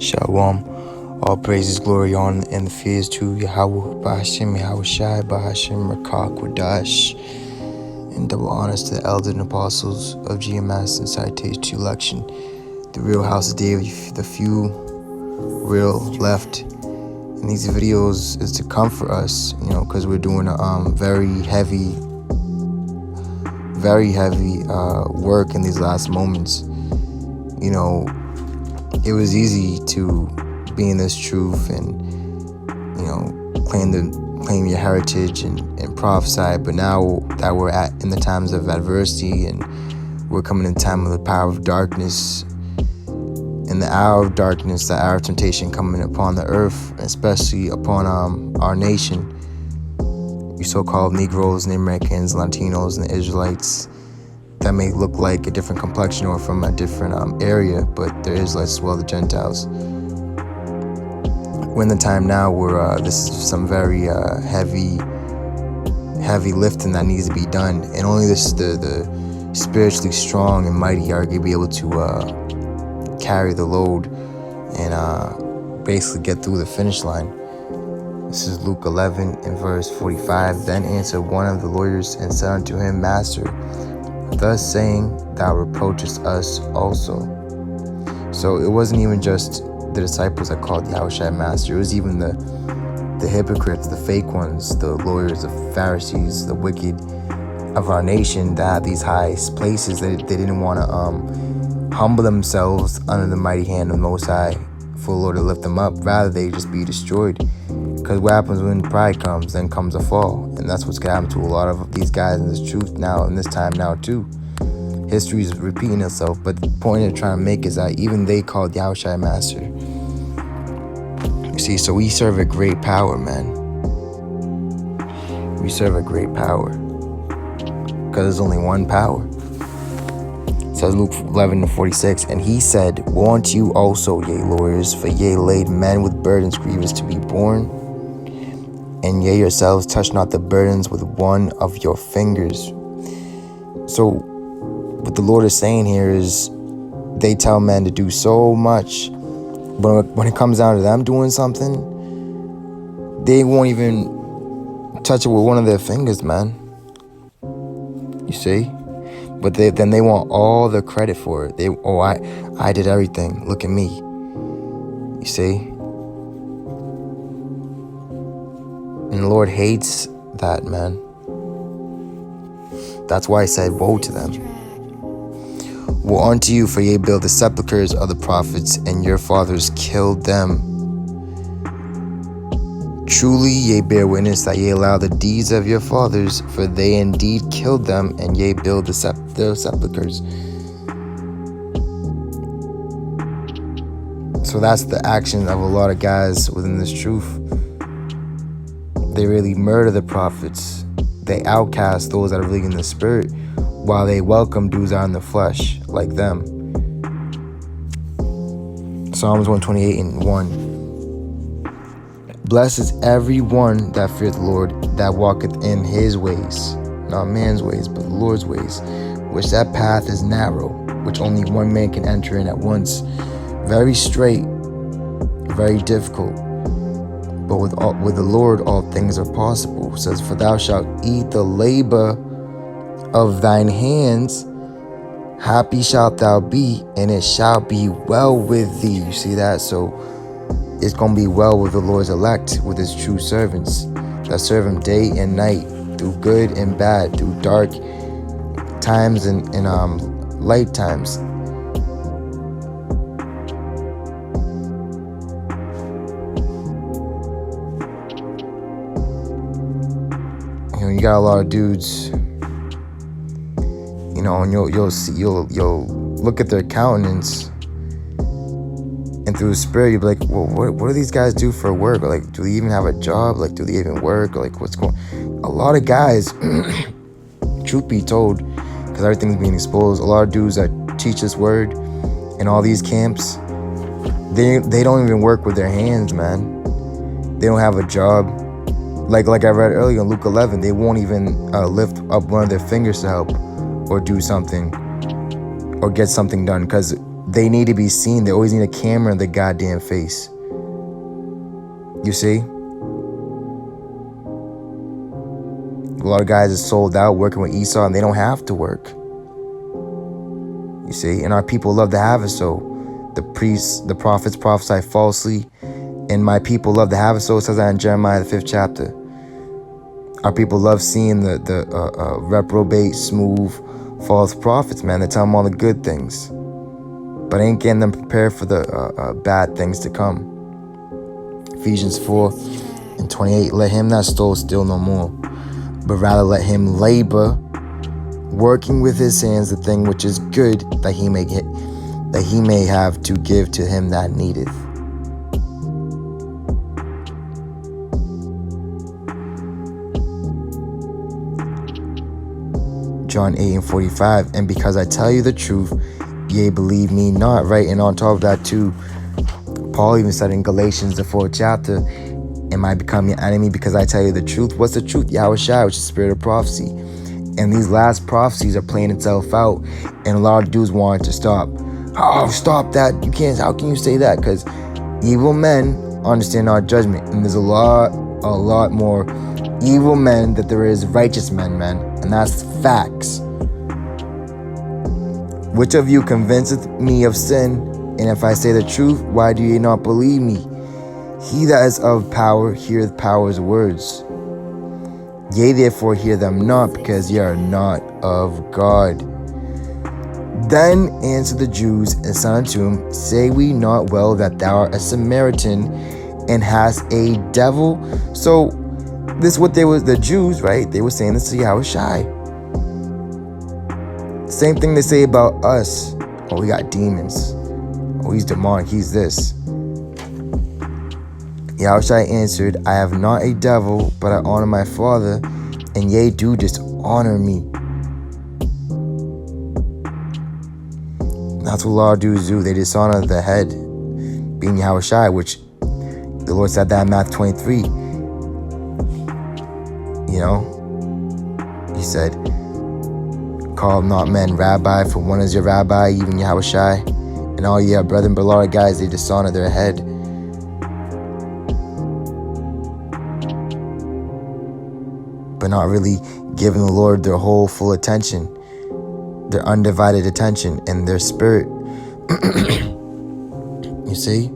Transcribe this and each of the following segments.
Shalom. All praises, glory, honor, and the fears to Yahweh, Bahashim, Yahweh Shai, Bahashim, Rakak, Wadash, and double honors to the elders and apostles of GMS and citation to election. The real house of David, the few real left in these videos is to comfort us, because we're doing a very heavy work in these last moments. It was easy to be in this truth and claim your heritage and prophesy, but now that we're in the times of adversity and we're coming in time of the power of darkness, in the hour of darkness, the hour of temptation coming upon the earth, especially upon our nation, you so-called Negroes and Americans, Latinos and the Israelites that may look like a different complexion or from a different area, but they're Israelites as well, the Gentiles. We're in the time now where this is some very heavy lifting that needs to be done, and only the spiritually strong and mighty are going to be able to carry the load and basically get through the finish line. This is Luke 11 and verse 45. Then answered one of the lawyers and said unto him, Master, thus saying, thou reproachest us also. So it wasn't even just the disciples that called Yahushua Master. It was even the hypocrites, the fake ones, the lawyers, the Pharisees, the wicked of our nation that had these high places. They didn't want to humble themselves under the mighty hand of the Most High for the Lord to lift them up. Rather, they just be destroyed. Because what happens when pride comes, then comes a fall. And that's what's going to happen to a lot of these guys in this truth now, in this time now too. History is repeating itself, but the point they're trying to make is that even they called Yahushua Master. You see, so we serve a great power, man. We serve a great power. Because there's only one power. It says Luke 11:46, and he said, Woe unto you also, ye lawyers, for ye laid men with burdens grievous to be borne, and ye yourselves touch not the burdens with one of your fingers. So what the Lord is saying here is they tell men to do so much, but when it comes down to them doing something, they won't even touch it with one of their fingers, man. You see? But then they want all the credit for it. I did everything. Look at me. You see? And the Lord hates that, man. That's why I said, woe to them. Woe unto you, for ye build the sepulchres of the prophets, and your fathers killed them. Truly ye bear witness that ye allow the deeds of your fathers, for they indeed killed them, and ye build their sepulchres. So that's the action of a lot of guys within this truth. They really murder the prophets. They outcast those that are really in the spirit, while they welcome dudes out in the flesh, like them. Psalms 128:1. Blessed is every one that feareth the Lord, that walketh in his ways, not man's ways, but the Lord's ways, which that path is narrow, which only one man can enter in at once. Very straight, very difficult. But with the Lord all things are possible. It says, for thou shalt eat the labor of thine hands, happy shalt thou be, and it shall be well with thee. You see that? So it's going to be well with the Lord's elect, with his true servants that serve him day and night, through good and bad, through dark times and light times. You got a lot of dudes, and you'll look at their countenance, and through the spirit you'll be like, well, what do these guys do for work? Or like, do they even have a job? Like, do they even work? Or like, what's going on? A lot of guys, truth be told, because everything's being exposed, a lot of dudes that teach this word in all these camps, they don't even work with their hands, man. They don't have a job. Like I read earlier in Luke 11, they won't even lift up one of their fingers to help or do something or get something done, because They need to be seen. They always need a camera in their goddamn face. You see? A lot of guys are sold out working with Esau, and they don't have to work. You see? And our people love to have it so. The priests, the prophets prophesy falsely, and my people love to have it so. It says that in Jeremiah, the 5th chapter. Our people love seeing the reprobate, smooth, false prophets, man. They tell them all the good things, but ain't getting them prepared for the bad things to come. Ephesians 4:28, let him that stole steal no more, but rather let him labor, working with his hands the thing which is good, that he may have to give to him that needeth. John 8:45, and because I tell you the truth, ye believe me not, right? And on top of that too, Paul even said in Galatians, the 4th chapter, am I become your enemy because I tell you the truth? What's the truth? Yahushua, which is the spirit of prophecy. And these last prophecies are playing itself out, and a lot of dudes want it to stop. Oh, stop that. You can't. How can you say that? Because evil men understand our judgment, and there's a lot more evil men that there is righteous men, man. And that's facts. Which of you convinceth me of sin? And if I say the truth, why do ye not believe me? He that is of power heareth power's words. Ye therefore hear them not, because ye are not of God. Then answered the Jews and said unto him, say we not well that thou art a Samaritan and hast a devil? So this is what the Jews, right? They were saying this to Yahushua. Same thing they say about us. Oh, we got demons. Oh, he's demonic. He's this. Yahushua answered, I have not a devil, but I honor my Father, and ye do dishonor me. That's what a lot of dudes do. They dishonor the head, being Yahushua, which the Lord said that in Matthew 23. You know, he said, call not men rabbi, for one is your rabbi, even Yahushua. And all ye are brethren, but a lot of guys, they dishonor their head. But not really giving the Lord their whole full attention, their undivided attention, and their spirit. You see?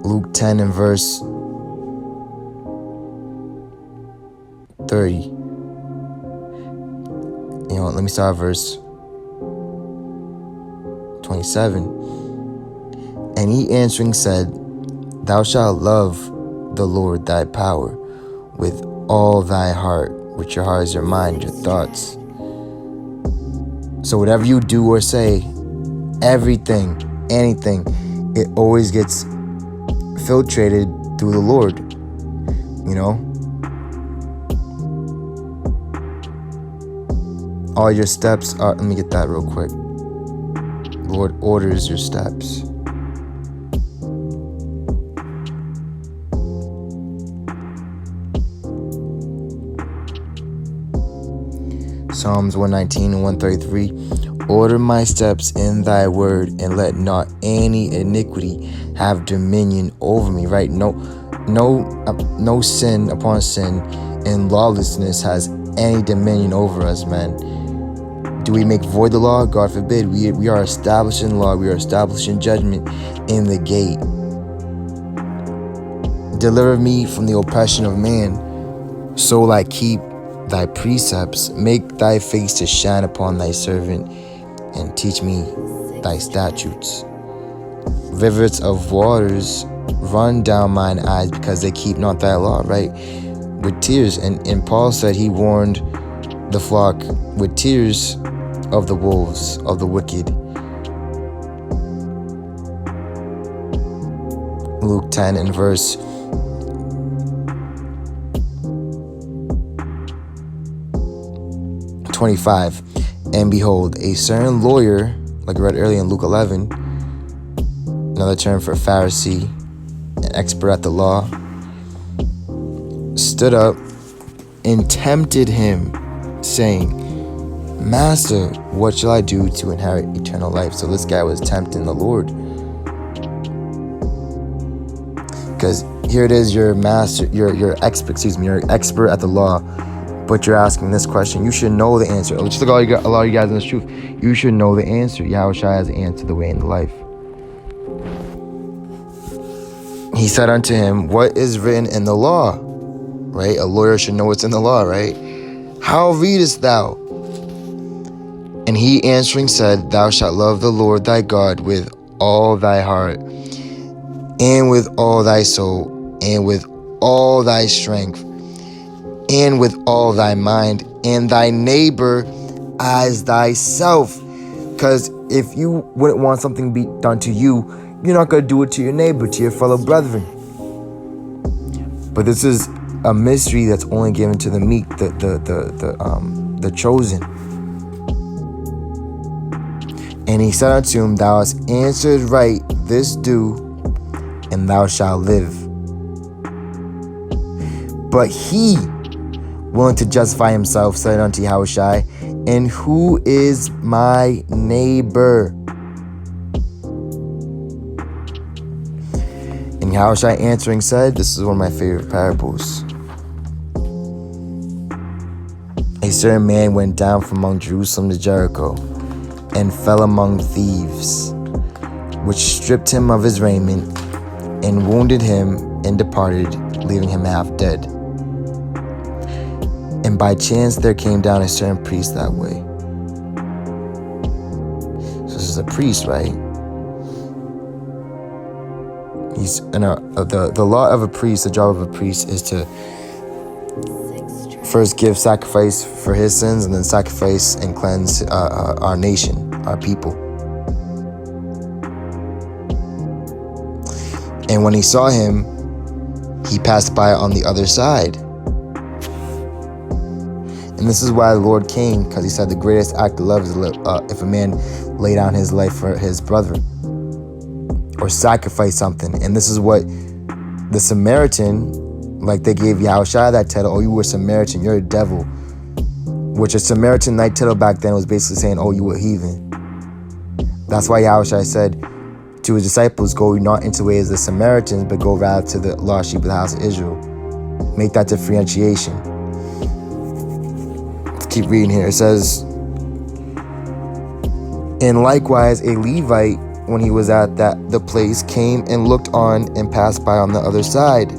Luke 10 and verse 30. You know, let me start at verse 27. And he answering said, thou shalt love the Lord thy power with all thy heart, which your heart is your mind, your thoughts. So whatever you do or say, everything, anything, it always gets filtrated through the Lord, you know? All your steps are, let me get that real quick. Lord orders your steps. Psalms 119 and 133. Order my steps in thy word, and let not any iniquity have dominion over me. Right? No sin upon sin and lawlessness has any dominion over us, man. Do we make void the law? God forbid. We are establishing law. We are establishing judgment in the gate. Deliver me from the oppression of man, so I keep thy precepts. Make thy face to shine upon thy servant, and teach me thy statutes. Rivers of waters run down mine eyes, because they keep not thy law, right? With tears. And Paul said he warned the flock with tears of the wolves, of the wicked. Luke 10 and verse 25. And behold, a certain lawyer, like I read earlier in Luke 11, another term for Pharisee, an expert at the law, stood up and tempted him, saying, Master, what shall I do to inherit eternal life? So this guy was tempting the Lord. Because here it is, you're you're expert at the law, but you're asking this question. You should know the answer. Just like a lot of you guys in this truth, you should know the answer. Yahushua has the answer, the way, and the life. He said unto him, what is written in the law? Right? A lawyer should know what's in the law, right? How readest thou? And he answering said, thou shalt love the Lord thy God with all thy heart, and with all thy soul, and with all thy strength, and with all thy mind, and thy neighbor as thyself. Because if you wouldn't want something be done to you, you're not going to do it to your neighbor, to your fellow brethren. But this is a mystery that's only given to the meek, the chosen. And he said unto him, thou hast answered right, this do, and thou shalt live. But he, willing to justify himself, said unto Yahushua, and who is my neighbor? And Yahushua answering said, this is one of my favorite parables. A certain man went down from among Jerusalem to Jericho, and fell among thieves, which stripped him of his raiment, and wounded him, and departed, leaving him half dead. And by chance there came down a certain priest that way. So this is a priest, right? He's the law of a priest, the job of a priest is to first give sacrifice for his sins, and then sacrifice and cleanse our nation, our people. And when he saw him, he passed by on the other side. And this is why the Lord came, because he said the greatest act of love is if a man lay down his life for his brother, or sacrifice something. And this is what the Samaritan, like they gave Yahushua that title, oh, you were Samaritan, you're a devil. Which a Samaritan night title back then was basically saying, oh, you were heathen. That's why Yahushua said to his disciples, go not into the ways of the Samaritans, but go rather to the lost sheep of the house of Israel. Make that differentiation. Let's keep reading here. It says, and likewise a Levite, when he was at the place, came and looked on and passed by on the other side.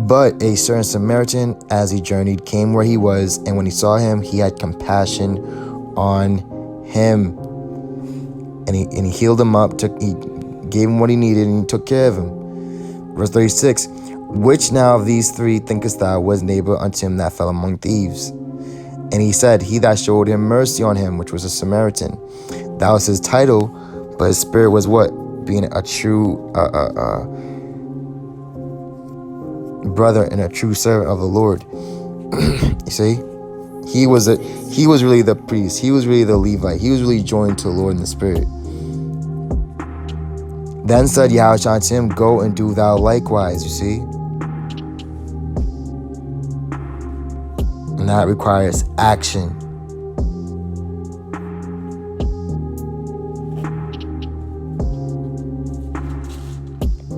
But a certain Samaritan, as he journeyed, came where he was, and when he saw him, he had compassion on him. And he healed him up, he gave him what he needed, and he took care of him. Verse 36, which now of these three thinkest thou was neighbor unto him that fell among thieves? And he said, he that showed him mercy on him, which was a Samaritan. That was his title, but his spirit was what? Being a true brother and a true servant of the Lord. You see? He was really the priest. He was really the Levite. He was really joined to the Lord in the Spirit. Then said Yahushua unto him, go and do thou likewise, you see? And that requires action.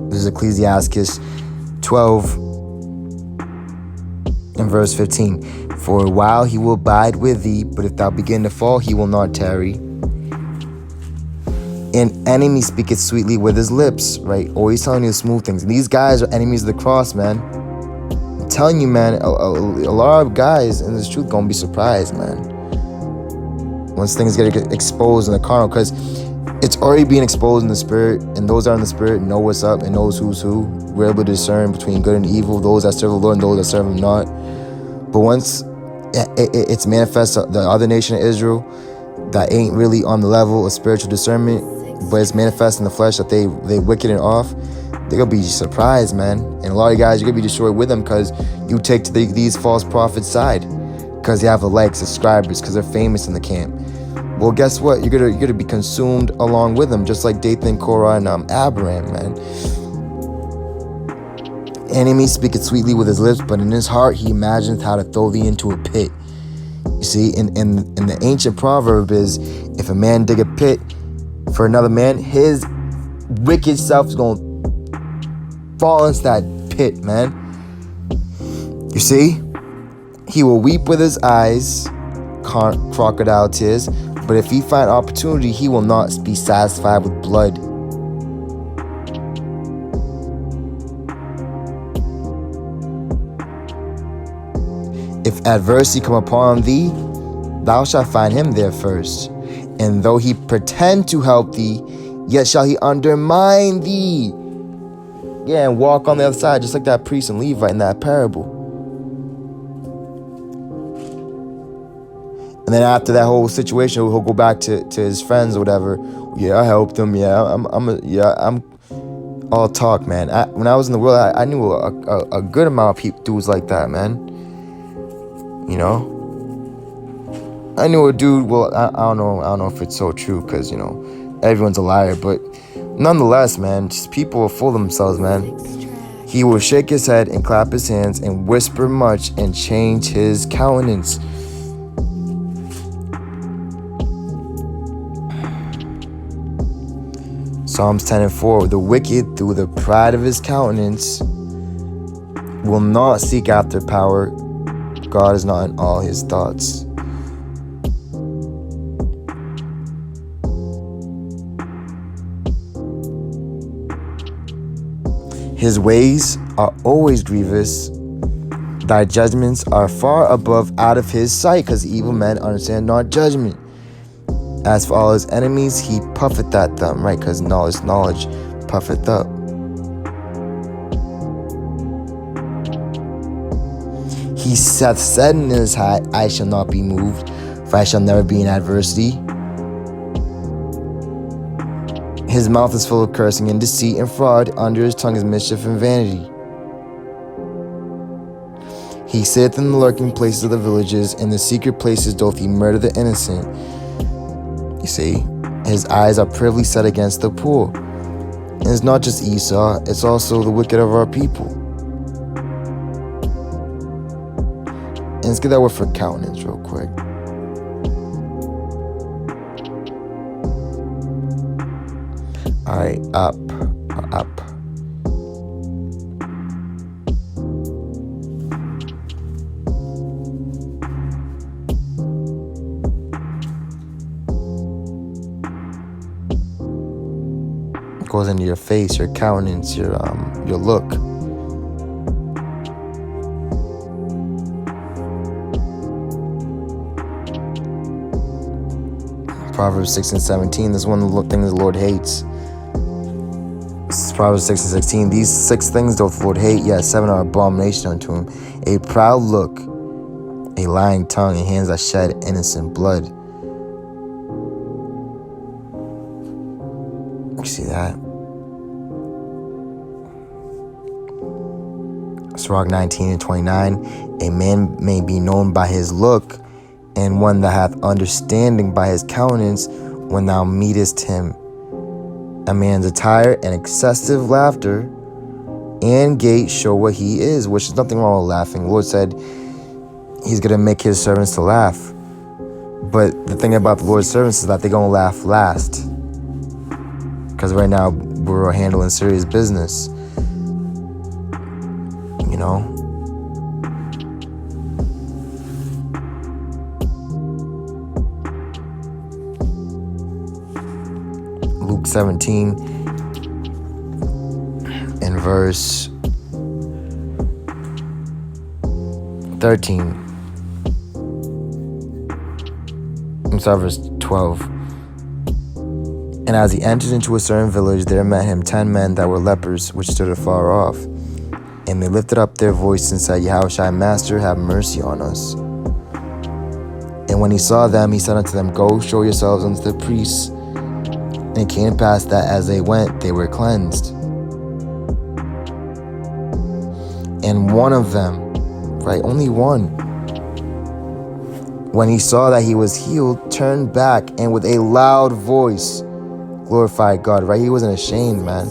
This is Ecclesiastes 12 and verse 15. For a while he will abide with thee, but if thou begin to fall, he will not tarry. An enemy speaketh sweetly with his lips, right? Always telling you smooth things. And these guys are enemies of the cross, man. I'm telling you, man, a lot of guys in this truth gonna be surprised, man, once things get exposed in the carnal, because it's already being exposed in the spirit, and those that are in the spirit know what's up and knows who's who. We're able to discern between good and evil, those that serve the Lord and those that serve him not. But once it's manifest, the other nation of Israel that ain't really on the level of spiritual discernment, but it's manifest in the flesh that they wicked and off, they're gonna be surprised, man. And a lot of you guys, you're gonna be destroyed with them because you take to these false prophets' side, because they have the likes, subscribers, because they're famous in the camp. Well, guess what? You're gonna be consumed along with them, just like Dathan, Korah, and Abraham, man. Enemy speaketh sweetly with his lips, but in his heart he imagineth how to throw thee into a pit. You see, in the ancient proverb is, if a man dig a pit for another man, his wicked self is going to fall into that pit, man. You see, he will weep with his eyes, crocodile tears, but if he find opportunity, he will not be satisfied with blood. If adversity come upon thee, thou shalt find him there first. And though he pretend to help thee, yet shall he undermine thee. Yeah, and walk on the other side, just like that priest and Levite in that parable. And then after that whole situation, he'll go back to his friends or whatever. Yeah, I helped him. Yeah, I'm all talk, man. When I was in the world, I knew a good amount of people, dudes like that, man. You know, I knew a dude. Well, I don't know if it's so true, because everyone's a liar. But nonetheless, man, just people are full of themselves, man. He will shake his head and clap his hands and whisper much and change his countenance. Psalms 10:4, the wicked, through the pride of his countenance, will not seek after power. God is not in all his thoughts. His ways are always grievous. Thy judgments are far above out of his sight, because evil men understand not judgment. As for all his enemies, he puffeth at them, right? Because knowledge puffeth up. He hath said in his heart, I shall not be moved, for I shall never be in adversity. His mouth is full of cursing and deceit and fraud. Under his tongue is mischief and vanity. He sitteth in the lurking places of the villages. In the secret places doth he murder the innocent. You see, his eyes are privily set against the poor. And it's not just Esau, it's also the wicked of our people. And let's get that word for countenance real quick. Alright, up. Goes into your face, your countenance, your look. Proverbs 6:17. This is one of the things the Lord hates. This is Proverbs 6:16. These 6 things doth the Lord hate, yet 7 are abomination unto him: a proud look, a lying tongue, and hands that shed innocent blood. You see that? Sirach 19:29. A man may be known by his look, and one that hath understanding by his countenance when thou meetest him. A man's attire and excessive laughter and gait show what he is, which is nothing wrong with laughing. The Lord said he's going to make his servants to laugh. But the thing about the Lord's servants is that they're going to laugh last. Because right now we're handling serious business. You know? Luke 17 in verse 13. I'm sorry, verse 12. And as he entered into a certain village, there met him 10 men that were lepers, which stood afar off. And they lifted up their voice and said, Yahushua, Master, have mercy on us. And when he saw them, he said unto them, Go, show yourselves unto the priests. And it came to pass that as they went, they were cleansed. And one of them, right, only one, when he saw that he was healed, turned back and with a loud voice glorified God, right? He wasn't ashamed, man,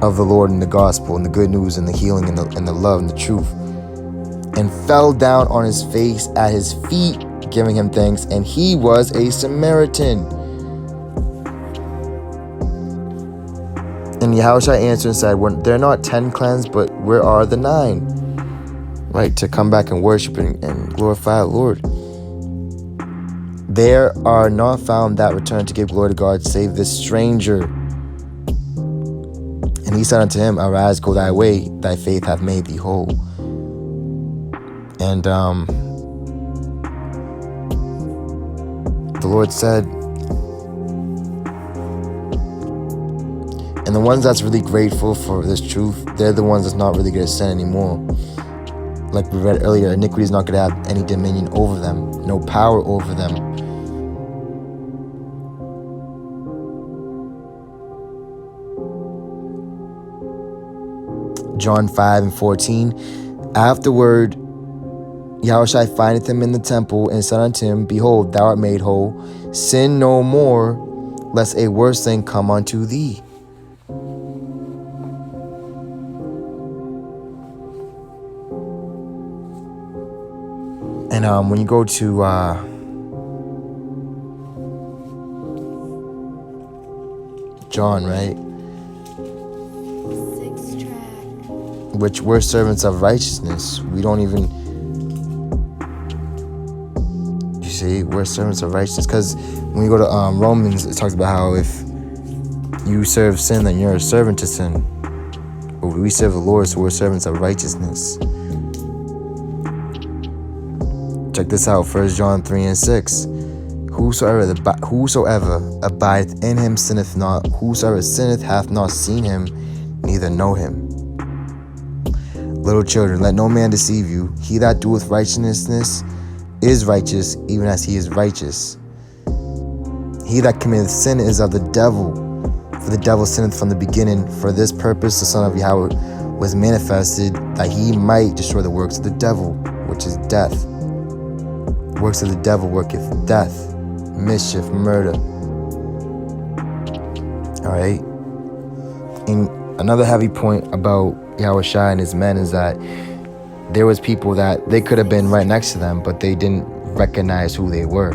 of the Lord and the gospel and the good news and the healing and the love and the truth. and fell down on his face at his feet, giving him thanks, and he was a Samaritan. And Yahushua answered and said, "They're not 10 cleansed, but where are the 9? Right, to come back and worship and glorify the Lord. There are not found that return to give glory to God, save this stranger. And he said unto him, Arise, go thy way, thy faith hath made thee whole." And the Lord said, and the ones that's really grateful for this truth, they're the ones that's not really going to sin anymore. Like we read earlier, iniquity is not going to have any dominion over them, no power over them. John 5:14. Afterward, Yahushua findeth him in the temple and said unto him, Behold, thou art made whole. Sin no more, lest a worse thing come unto thee. And when you go to John, right? Which we're servants of righteousness. We don't even, you see, we're servants of righteousness. Because when you go to Romans, it talks about how if you serve sin, then you're a servant to sin. But we serve the Lord, so we're servants of righteousness. Check this out, 1 John 3:6. Whosoever abideth in him sinneth not. Whosoever sinneth hath not seen him, neither know him. Little children, let no man deceive you. He that doeth righteousness is righteous, even as he is righteous. He that committeth sin is of the devil, for the devil sinneth from the beginning. For this purpose the Son of Yahweh was manifested, that he might destroy the works of the devil, which is death. The works of the devil worketh death, mischief, murder. Alright? And another heavy point about Yahushua and his men is that there was people that they could have been right next to them, but they didn't recognize who they were.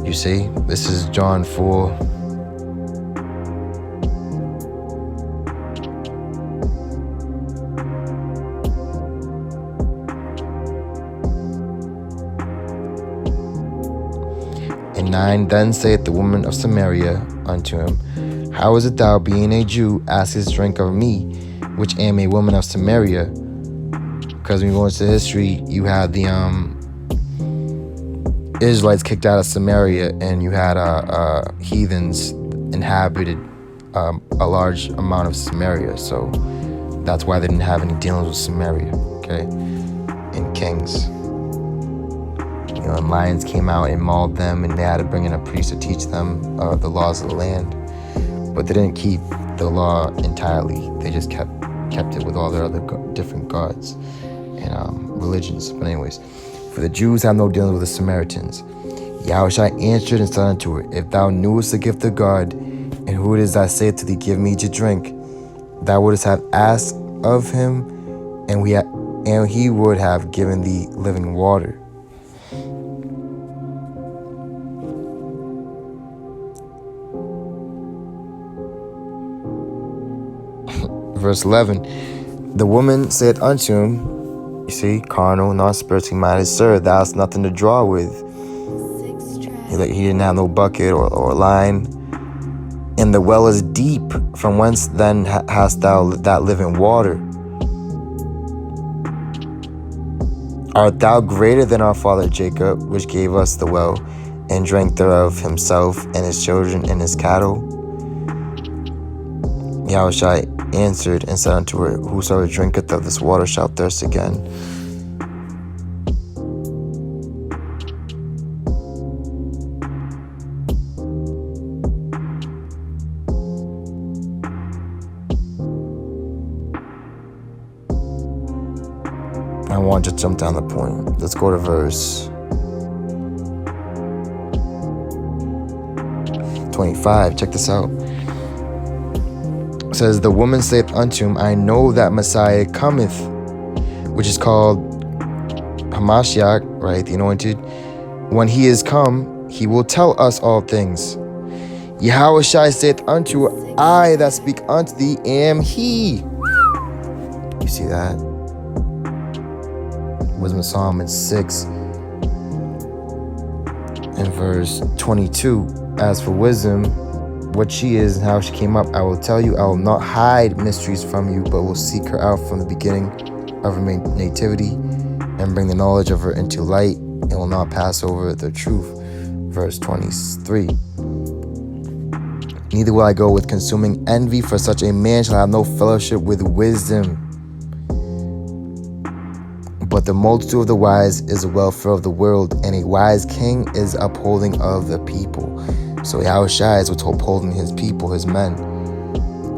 You see, this is John 4. And 9, then saith the woman of Samaria unto him, How is it thou, being a Jew, askest drink of me, which am a woman of Samaria? Because when you go into history, you had the Israelites kicked out of Samaria, and you had heathens inhabited a large amount of Samaria. So that's why they didn't have any dealings with Samaria, okay? And kings. You know, and lions came out and mauled them, and they had to bring in a priest to teach them the laws of the land. But they didn't keep the law entirely. They just kept it with all their other different gods and religions. But anyways, for the Jews have no dealings with the Samaritans. Yahushua answered and said unto her, If thou knewest the gift of God, and who it is that saith to thee, Give me to drink, thou wouldst have asked of him, and he would have given thee living water. Verse 11, the woman said unto him, you see, carnal, not spiritually minded, Sir, thou hast nothing to draw with. He didn't have no bucket or line. And the well is deep. From whence then hast thou that living water? Art thou greater than our father Jacob, which gave us the well, and drank thereof himself, and his children, and his cattle? Yahushua answered and said unto her, Whosoever drinketh of this water shall thirst again. I want to jump down the point. Let's go to verse 25. Check this out. It says, the woman saith unto him, I know that Messiah cometh, which is called Hamashiach, right, the anointed, when he is come, he will tell us all things. Yahushua saith unto I that speak unto thee am he. You see that? Wisdom of Solomon 6 and verse 22. As for wisdom, what she is and how she came up, I will tell you. I will not hide mysteries from you, but will seek her out from the beginning of her nativity and bring the knowledge of her into light, and will not pass over the truth. Verse 23. Neither will I go with consuming envy, for such a man shall have no fellowship with wisdom. But the multitude of the wise is the welfare of the world, and a wise king is upholding of the people. So Yahushua is what's upholding his people, his men.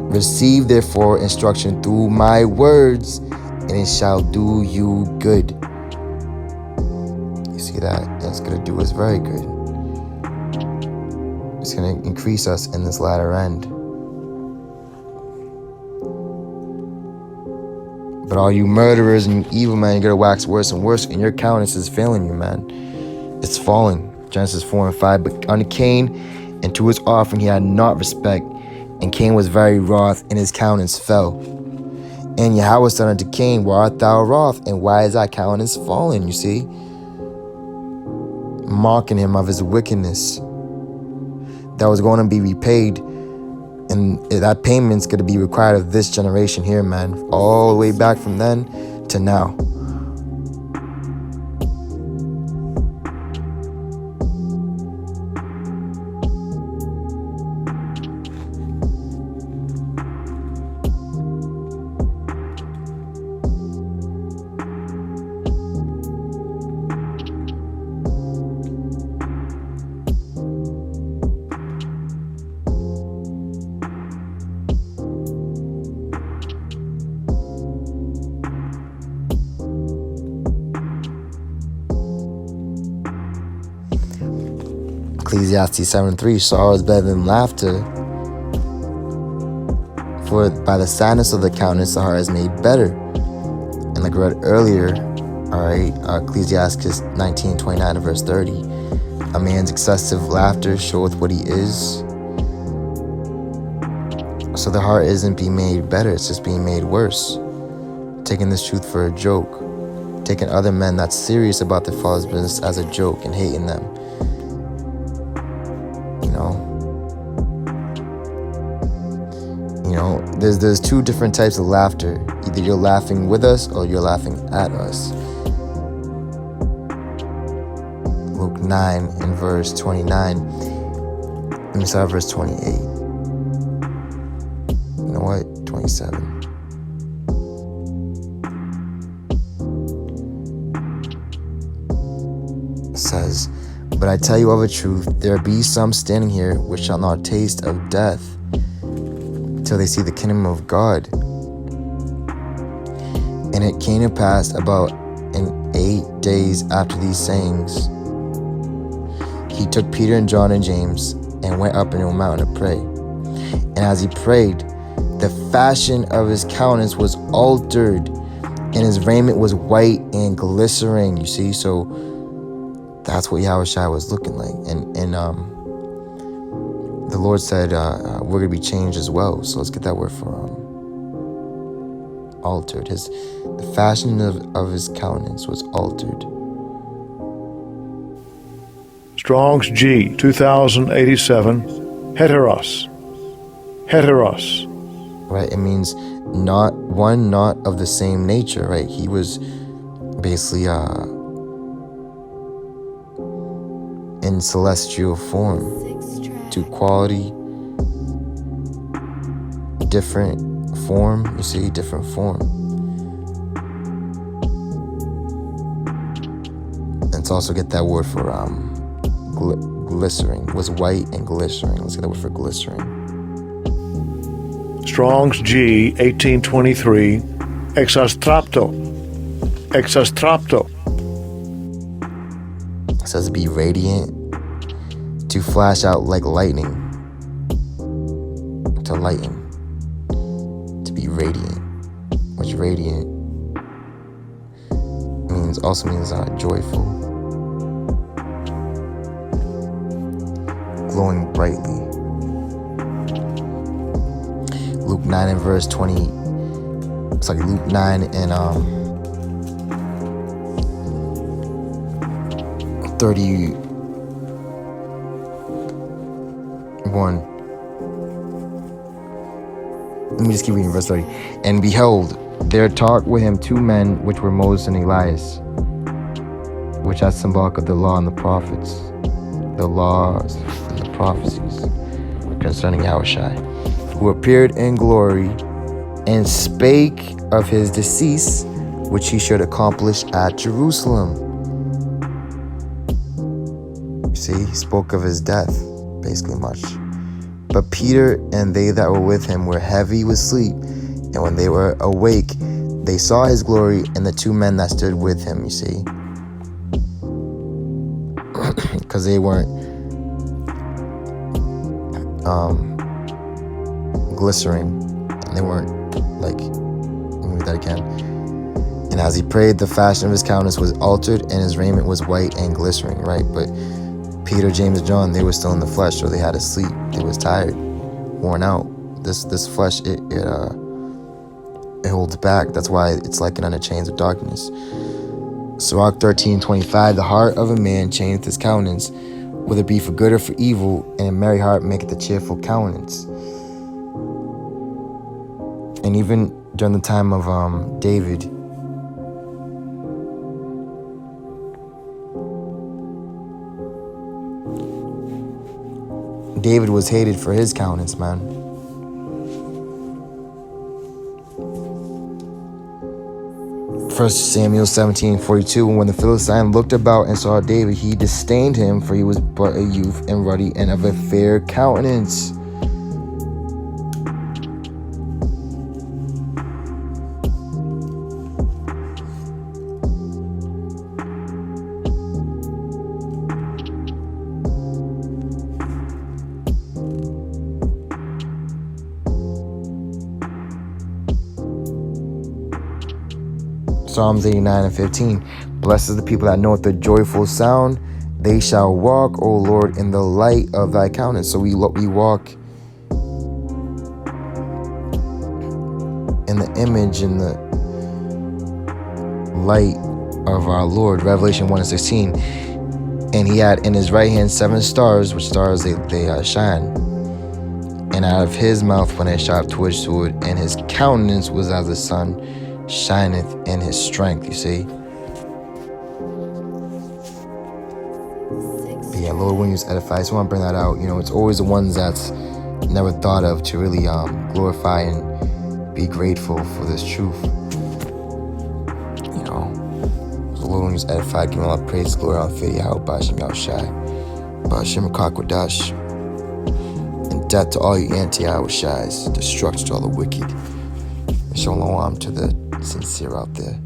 Receive therefore instruction through my words, and it shall do you good. You see that? And it's going to do us very good. It's going to increase us in this latter end. But all you murderers and you evil men, you're going to wax worse and worse, and your countenance is failing you, man. It's falling. Genesis 4 and 5. But unto Cain and to his offering he had not respect, and Cain was very wroth, and his countenance fell. And Yahweh said unto Cain, why art thou wroth, and why is thy countenance fallen? You see? Mocking him of his wickedness that was going to be repaid, and that payment's going to be required of this generation here, man, all the way back from then to now. Ecclesiastes 7:3, sorrow is better than laughter, for by the sadness of the countenance the heart is made better. And like I read earlier, all right, Ecclesiastes 19:29 verse 30, a man's excessive laughter showeth what he is. So the heart isn't being made better, it's just being made worse. Taking this truth for a joke, taking other men that's serious about their father's business as a joke and hating them. There's two different types of laughter. Either you're laughing with us or you're laughing at us. Luke 9 and verse 29. Let me start verse 28. You know what? 27. It says, but I tell you of a truth, there be some standing here which shall not taste of death till they see the kingdom of God. And it came to pass about in 8 days after these sayings, he took Peter and John and James and went up into a mountain to pray. And as he prayed, the fashion of his countenance was altered, and his raiment was white and glistering. You see, so that's what Yahushua was looking like. And the Lord said, we're going to be changed as well. So let's get that word for altered. The fashion of his countenance was altered. Strong's G, 2087, heteros. Heteros. Right, it means not of the same nature, right? He was basically in celestial form. To quality, different form, you see, different form. Let's also get that word for glycerin. Was white and glistering. Let's get that word for glycerin. Strong's G, 1823, exastrapto. Exastrapto. It says be radiant, to flash out like lightning, to lighten, to be radiant. Which radiant also means joyful, glowing brightly. Luke 9 and verse 20. It's like Luke 9 and 31. Let me just keep reading verse 30. And behold, there talked with him two men, which were Moses and Elias, which are symbolic of the law and the prophets, the laws and the prophecies concerning Yahushua, who appeared in glory and spake of his decease, which he should accomplish at Jerusalem. See, he spoke of his death, basically much. But Peter and they that were with him were heavy with sleep, and when they were awake, they saw his glory and the two men that stood with him, you see. Because they weren't glistering, and they weren't like, let me read that again. And as he prayed, the fashion of his countenance was altered, and his raiment was white and glittering, right? But Peter, James, and John, they were still in the flesh, so they had to sleep. They was tired, worn out. This flesh, it holds back. That's why it's likened unto chains of darkness. Sirach 13:25, the heart of a man changeth his countenance, whether it be for good or for evil, and a merry heart maketh a cheerful countenance. And even during the time of David, David was hated for his countenance, man. First Samuel 17:42, when the Philistine looked about and saw David, he disdained him, for he was but a youth and ruddy and of a fair countenance. Psalms 89:15. Blessed is the people that know the joyful sound. They shall walk, O Lord, in the light of thy countenance. So we walk in the image, in the light of our Lord. Revelation 1:16. And he had in his right hand 7 stars, which stars they shine. And out of his mouth went a sharp two-edged sword, and his countenance was as the sun shineth in his strength, you see. But yeah, Lord, when you edify, I just want to bring that out. You know, it's always the ones that's never thought of to really glorify and be grateful for this truth. You know, the Lord, when you edify, give him all praise, glory, all faith, Yahweh, Bashim, Yahushai, Bashim, Kakwadash, and death to all you anti-Yahushais, destruction to all the wicked. Shalom to the sincere out there.